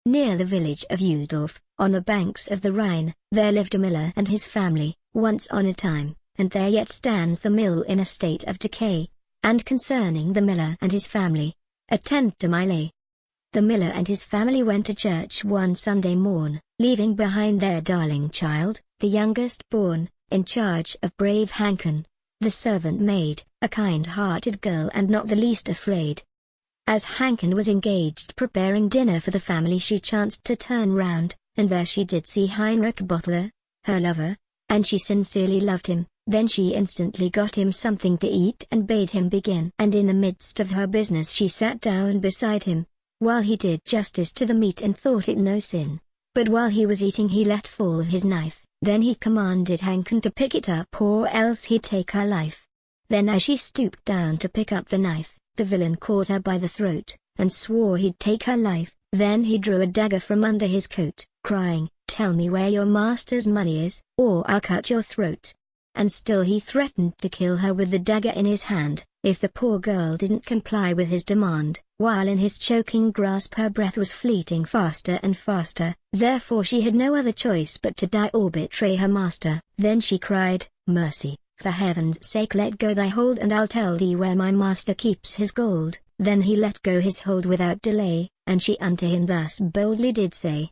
Near the village of Udorf, on the banks of the Rhine, there lived a miller and his family, once on a time, and there yet stands the mill in a state of decay. And concerning the miller and his family, attend to my lay. The miller and his family went to church one Sunday morn, leaving behind their darling child, the youngest born, in charge of brave Hanchen, the servant maid, a kind-hearted girl and not the least afraid. As Hanchen was engaged preparing dinner for the family, she chanced to turn round, and there she did see Heinrich Bottler, her lover, and she sincerely loved him. Then she instantly got him something to eat and bade him begin. And in the midst of her business she sat down beside him, while he did justice to the meat and thought it no sin. But while he was eating he let fall his knife. Then he commanded Hanchen to pick it up or else he'd take her life. Then as she stooped down to pick up the knife, the villain caught her by the throat, and swore he'd take her life. Then he drew a dagger from under his coat, crying, "Tell me where your master's money is, or I'll cut your throat." And still he threatened to kill her with the dagger in his hand, if the poor girl didn't comply with his demand, while in his choking grasp her breath was fleeting faster and faster. Therefore she had no other choice but to die or betray her master. Then she cried, "Mercy, for heaven's sake let go thy hold and I'll tell thee where my master keeps his gold." Then he let go his hold without delay, and she unto him thus boldly did say,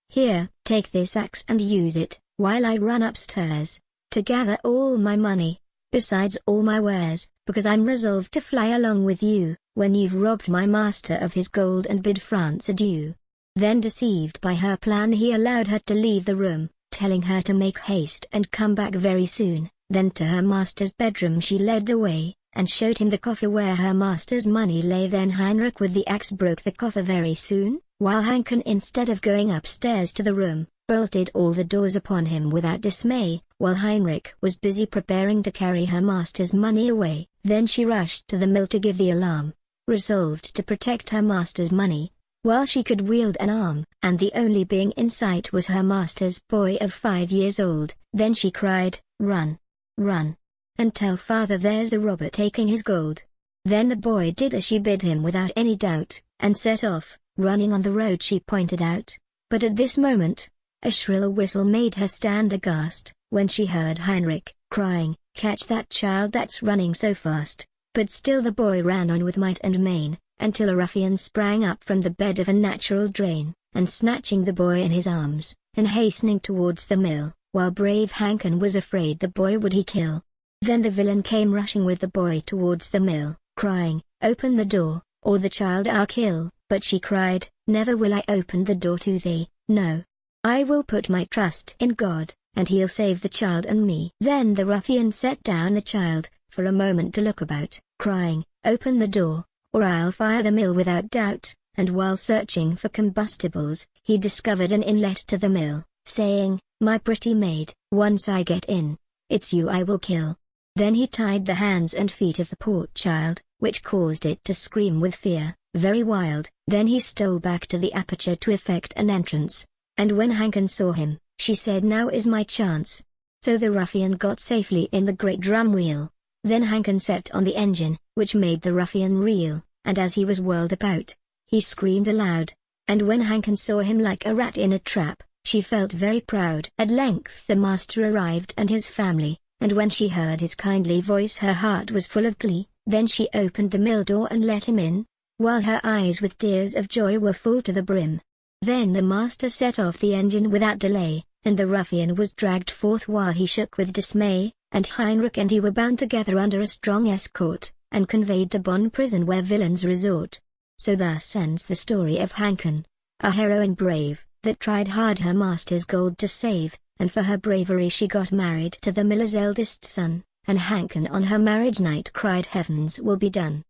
"Here, take this axe and use it, while I run upstairs, to gather all my money, besides all my wares, because I'm resolved to fly along with you, when you've robbed my master of his gold and bid France adieu." Then deceived by her plan he allowed her to leave the room, telling her to make haste and come back very soon. Then to her master's bedroom she led the way, and showed him the coffer where her master's money lay. Then Heinrich with the axe broke the coffer very soon, while Hanchen instead of going upstairs to the room, bolted all the doors upon him without dismay, while Heinrich was busy preparing to carry her master's money away. Then she rushed to the mill to give the alarm, resolved to protect her master's money, while she could wield an arm, and the only being in sight was her master's boy of 5 years old. Then she cried, "Run! Run! And tell father there's a robber taking his gold." Then the boy did as she bid him without any doubt, and set off, running on the road she pointed out. But at this moment, a shrill whistle made her stand aghast, when she heard Heinrich crying, "Catch that child that's running so fast." But still the boy ran on with might and main, until a ruffian sprang up from the bed of a natural drain, and snatching the boy in his arms, and hastening towards the mill, while brave Hanchen was afraid the boy would he kill. Then the villain came rushing with the boy towards the mill, crying, "Open the door, or the child I'll kill." But she cried, "Never will I open the door to thee, no. I will put my trust in God, and he'll save the child and me." Then the ruffian set down the child, for a moment to look about, crying, "Open the door, or I'll fire the mill without doubt." And while searching for combustibles, he discovered an inlet to the mill, saying, "My pretty maid, once I get in, it's you I will kill." Then he tied the hands and feet of the poor child, which caused it to scream with fear, very wild. Then he stole back to the aperture to effect an entrance, and when Hanchen saw him, she said, "Now is my chance." So the ruffian got safely in the great drum wheel. Then Hanchen set on the engine, which made the ruffian reel, and as he was whirled about, he screamed aloud. And when Hanchen saw him like a rat in a trap, she felt very proud. At length the master arrived and his family, and when she heard his kindly voice her heart was full of glee. Then she opened the mill door and let him in, while her eyes with tears of joy were full to the brim. Then the master set off the engine without delay, and the ruffian was dragged forth while he shook with dismay, and Heinrich and he were bound together under a strong escort, and conveyed to Bonn prison where villains resort. So thus ends the story of Hanchen, a heroine brave, that tried hard her master's gold to save, and for her bravery she got married to the miller's eldest son, and Hanchen on her marriage night cried, "Heavens will be done."